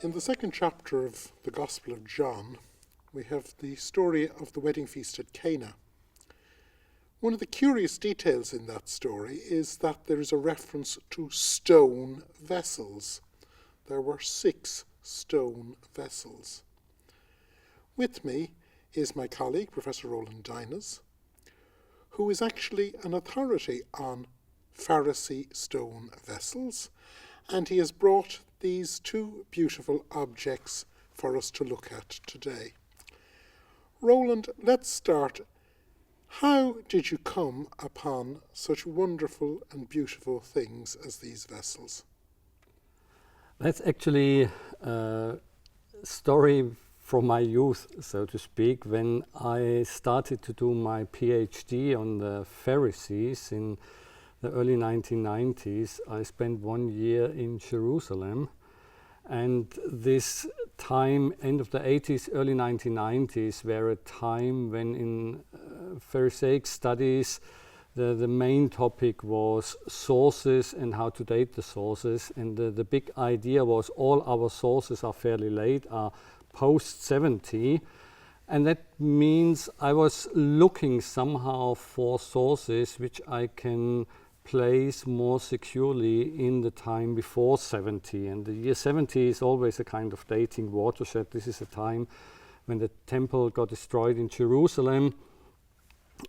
In the second chapter of the Gospel of John, we have the story of the wedding feast at Cana. One of the curious details in that story is that there is a reference to stone vessels. There were 6 stone vessels. With me is my colleague, Professor Roland Deines, who is actually an authority on Pharisee stone vessels, and he has brought these 2 beautiful objects for us to look at today. Roland, let's start. How did you come upon such wonderful and beautiful things as these vessels? That's actually a story from my youth, so to speak. When I started to do my PhD on the Pharisees in the early 1990s, I spent 1 year in Jerusalem. And this time, end of the 80s, early 1990s, were a time when in Pharisaic studies, the main topic was sources and how to date the sources. And the big idea was all our sources are fairly late, are post-70. And that means I was looking somehow for sources which I can place more securely in the time before 70. And the year 70 is always a kind of dating watershed. This is a time when the temple got destroyed in Jerusalem.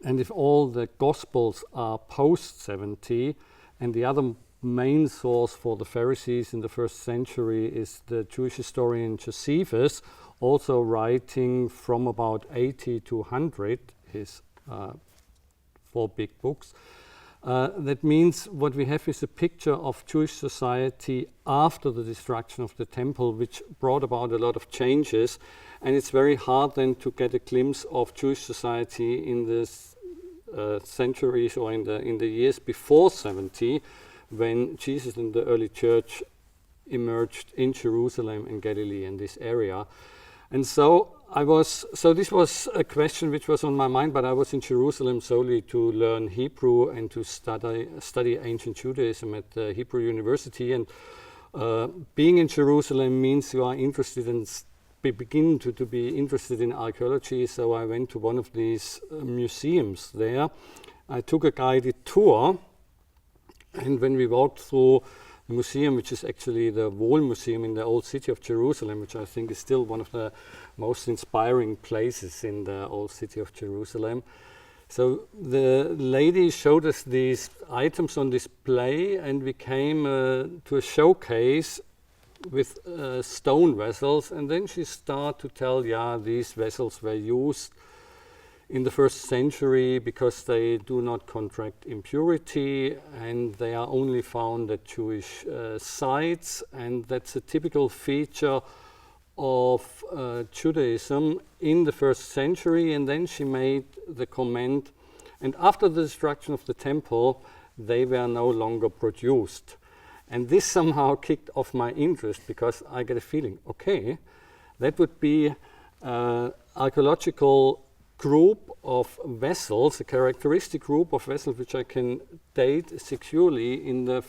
And if all the Gospels are post-70, and the other main source for the Pharisees in the first century is the Jewish historian Josephus, also writing from about 80 to 100, his 4 big books. That means what we have is a picture of Jewish society after the destruction of the temple, which brought about a lot of changes. And it's very hard then to get a glimpse of Jewish society in the centuries or in the years before 70, when Jesus and the early church emerged in Jerusalem and Galilee in this area. And so this was a question which was on my mind, but I was in Jerusalem solely to learn Hebrew and to study ancient Judaism at the Hebrew University. And being in Jerusalem means you are interested in begin to be interested in archaeology. So I went to one of these museums there. I took a guided tour, and when we walked through the museum, which is actually the Wall Museum in the old city of Jerusalem, which I think is still one of the most inspiring places in the old city of Jerusalem. So the lady showed us these items on display, and we came to a showcase with stone vessels, and then she started to tell, these vessels were used in the first century because they do not contract impurity, and they are only found at Jewish sites, and that's a typical feature of Judaism in the first century. And then she made the comment, and after the destruction of the temple, they were no longer produced. And this somehow kicked off my interest, because I get a feeling, okay, that would be archaeological group of vessels, a characteristic group of vessels which I can date securely in the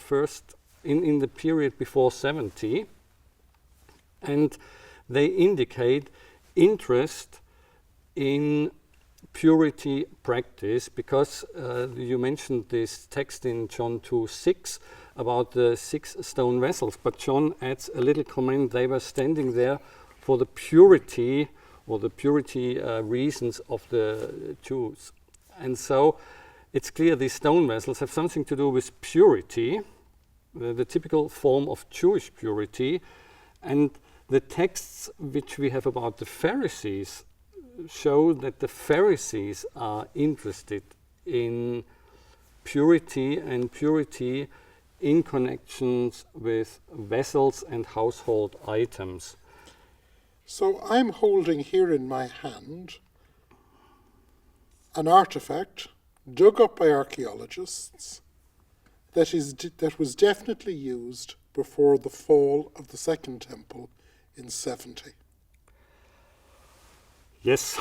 in the period before 70, and they indicate interest in purity practice, because you mentioned this text in John 2:6 about the 6 stone vessels, but John adds a little comment: they were standing there for the purity reasons of the Jews. And so it's clear these stone vessels have something to do with purity, the typical form of Jewish purity. And the texts which we have about the Pharisees show that the Pharisees are interested in purity, and purity in connections with vessels and household items. So I'm holding here in my hand an artifact dug up by archaeologists that was definitely used before the fall of the Second Temple in 70. Yes,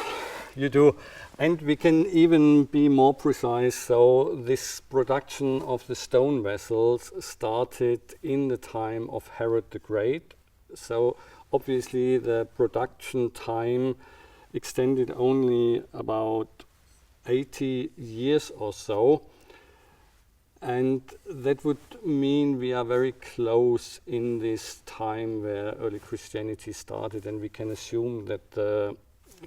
you do. And we can even be more precise. So this production of the stone vessels started in the time of Herod the Great. So obviously the production time extended only about 80 years or so. And that would mean we are very close in this time where early Christianity started, and we can assume that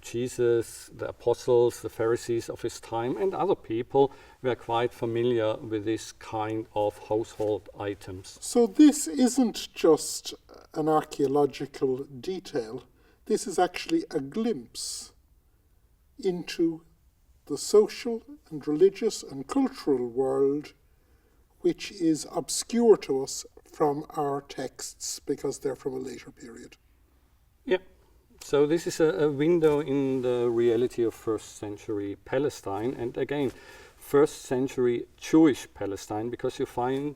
Jesus, the apostles, the Pharisees of his time, and other people were quite familiar with this kind of household items. So this isn't just an archaeological detail, this is actually a glimpse into the social and religious and cultural world which is obscure to us from our texts because they're from a later period. Yeah. So this is a window in the reality of first century Palestine, and again, first century Jewish Palestine, because you find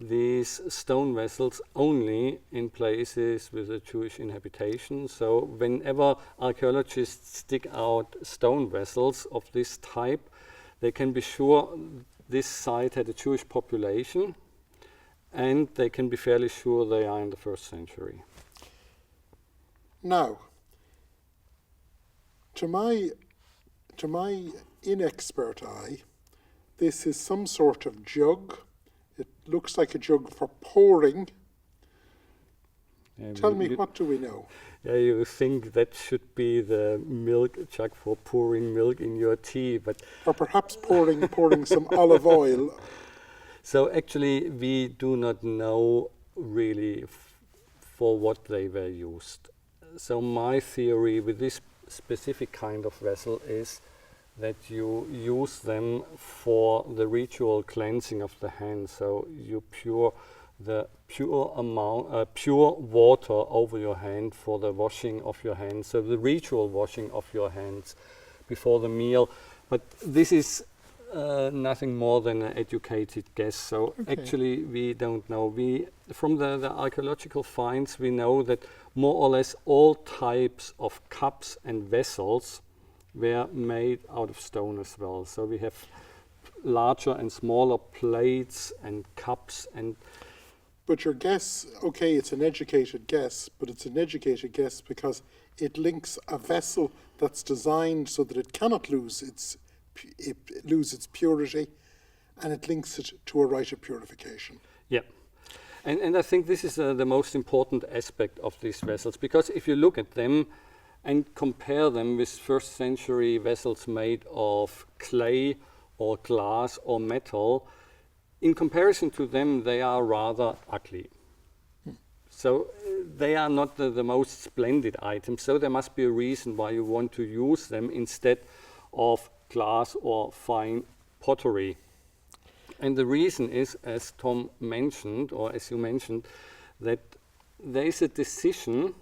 these stone vessels only in places with a Jewish inhabitation. So whenever archaeologists dig out stone vessels of this type, they can be sure this site had a Jewish population, and they can be fairly sure they are in the first century. Now, to my inexpert eye, this is some sort of jug. It looks like a jug for pouring. Tell me, what do we know? Yeah, you think that should be the milk jug for pouring milk in your tea, but or perhaps pouring some olive oil. So actually, we do not know really for what they were used. So my theory with this specific kind of vessel is that you use them for the ritual cleansing of the hand. So you pour the pure water over your hand for the washing of your hands. So the ritual washing of your hands before the meal. But this is nothing more than an educated guess. So actually we don't know. From the archaeological finds, we know that more or less all types of cups and vessels were made out of stone as well. So we have larger and smaller plates and cups. And but your guess, okay, it's an educated guess, but it's an educated guess because it links a vessel that's designed so that it cannot lose its purity, and it links it to a rite of purification. Yeah. And I think this is the most important aspect of these vessels, because if you look at them and compare them with first century vessels made of clay or glass or metal, in comparison to them, they are rather ugly. So they are not the most splendid items, so there must be a reason why you want to use them instead of glass or fine pottery. And the reason is, as Tom mentioned, or as you mentioned, that there is a decision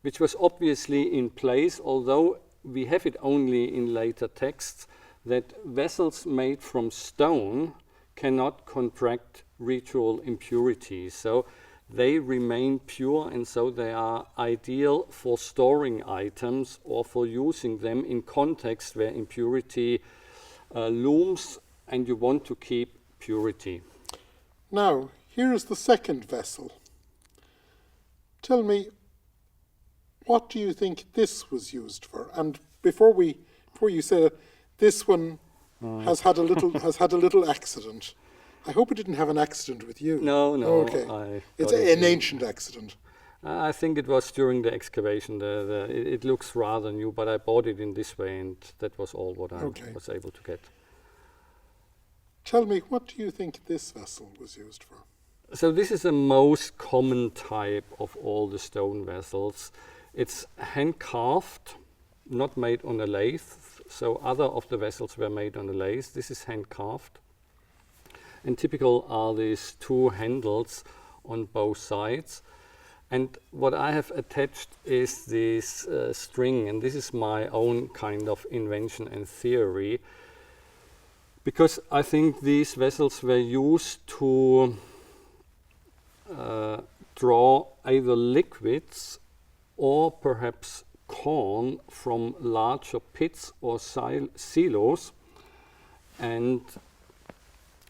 which was obviously in place, although we have it only in later texts, that vessels made from stone cannot contract ritual impurities. So they remain pure, and so they are ideal for storing items or for using them in context where impurity looms and you want to keep purity. Now, here is the second vessel. Tell me, what do you think this was used for? And before you say that, this one has had a little accident. I hope it didn't have an accident with you. No. Okay. It's an ancient accident. I think it was during the excavation. It looks rather new, but I bought it in this way, and that was all what I was able to get. Tell me, what do you think this vessel was used for? So this is the most common type of all the stone vessels. It's hand-carved, not made on a lathe. So other of the vessels were made on a lathe. This is hand-carved. And typical are these two handles on both sides. And what I have attached is this string, and this is my own kind of invention and theory, because I think these vessels were used to draw either liquids or perhaps corn from larger pits or silos. And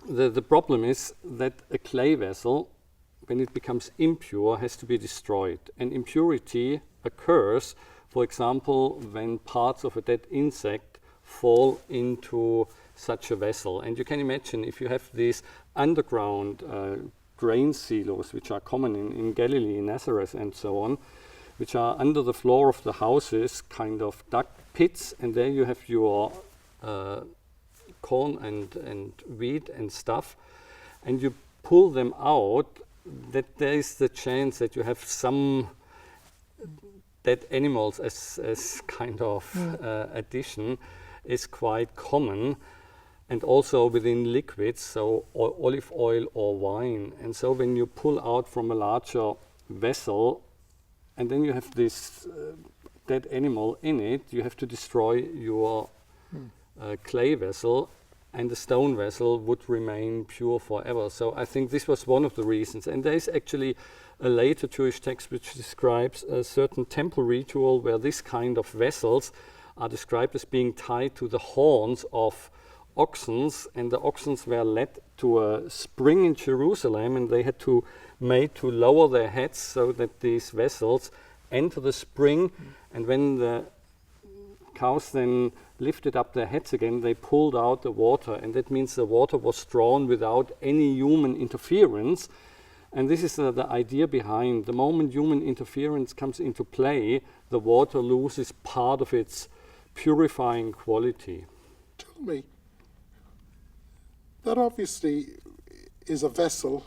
the problem is that a clay vessel when it becomes impure, has to be destroyed. And impurity occurs, for example, when parts of a dead insect fall into such a vessel. And you can imagine if you have these underground grain silos, which are common in Galilee, in Nazareth, and so on, which are under the floor of the houses, kind of dug pits, and there you have your corn and wheat and stuff, and you pull them out, that there is the chance that you have some dead animals as kind of addition is quite common, and also within liquids, so olive oil or wine. And so when you pull out from a larger vessel, and then you have this dead animal in it, you have to destroy your clay vessel, and the stone vessel would remain pure forever. So I think this was one of the reasons. And there is actually a later Jewish text which describes a certain temple ritual where this kind of vessels are described as being tied to the horns of oxen, and the oxen were led to a spring in Jerusalem, and they had to lower their heads so that these vessels enter the spring, and when the cows then lifted up their heads again, they pulled out the water, and that means the water was drawn without any human interference. And this is the idea behind. The moment human interference comes into play, the water loses part of its purifying quality. Tell me, that obviously is a vessel.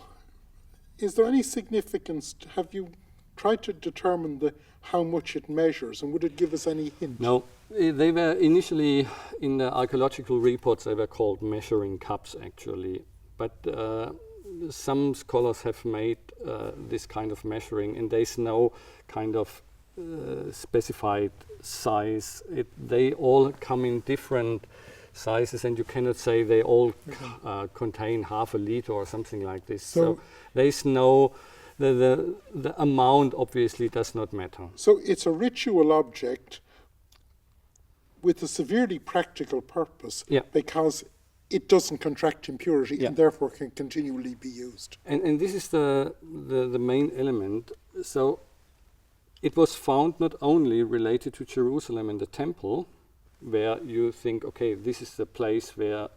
Is there any significance? Have you tried to determine how much it measures, and would it give us any hint? No, they were initially, in the archaeological reports, they were called measuring cups actually. But some scholars have made this kind of measuring, and there's no kind of specified size. They all come in different sizes, and you cannot say they all contain half a liter or something like this. So there's no, the amount obviously does not matter. So it's a ritual object with a severely practical purpose, because it doesn't contract impurity and therefore can continually be used. And this is the main element. So it was found not only related to Jerusalem and the temple, where you think, okay, this is the place where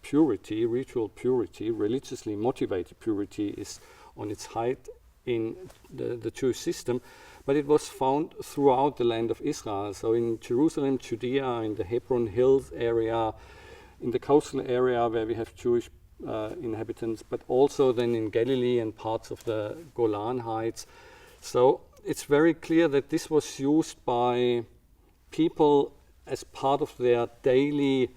purity, ritual purity, religiously motivated purity is on its height in the Jewish system, but it was found throughout the land of Israel. So in Jerusalem, Judea, in the Hebron Hills area, in the coastal area where we have Jewish inhabitants, but also then in Galilee and parts of the Golan Heights. So it's very clear that this was used by people as part of their daily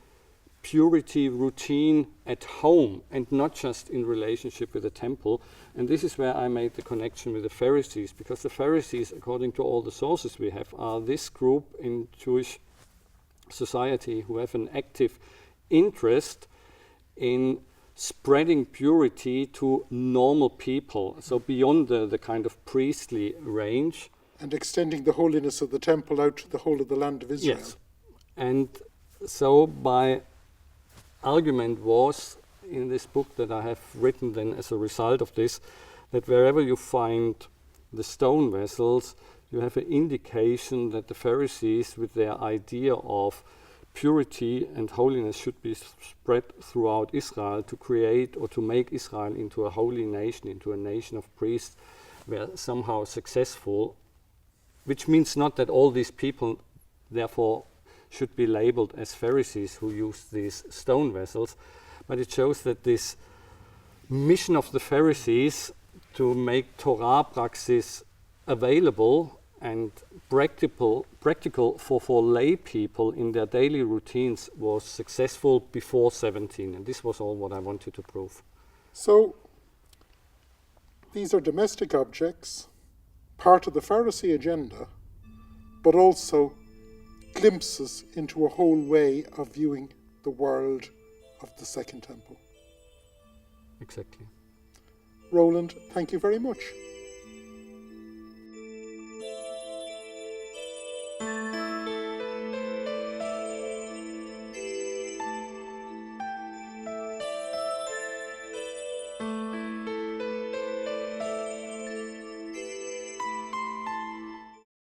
purity routine at home, and not just in relationship with the temple. And this is where I made the connection with the Pharisees, because the Pharisees, according to all the sources we have, are this group in Jewish society who have an active interest in spreading purity to normal people, so beyond the kind of priestly range. And extending the holiness of the temple out to the whole of the land of Israel. Yes. And so my argument was, in this book that I have written then as a result of this, that wherever you find the stone vessels, you have an indication that the Pharisees, with their idea of purity and holiness, should be spread throughout Israel to create or to make Israel into a holy nation, into a nation of priests, were somehow successful, which means not that all these people therefore should be labeled as Pharisees who use these stone vessels, but it shows that this mission of the Pharisees to make Torah praxis available and practical for lay people in their daily routines was successful before 17, and this was all what I wanted to prove. So these are domestic objects, part of the Pharisee agenda, but also glimpses into a whole way of viewing the world of the Second Temple. Exactly. Roland, thank you very much.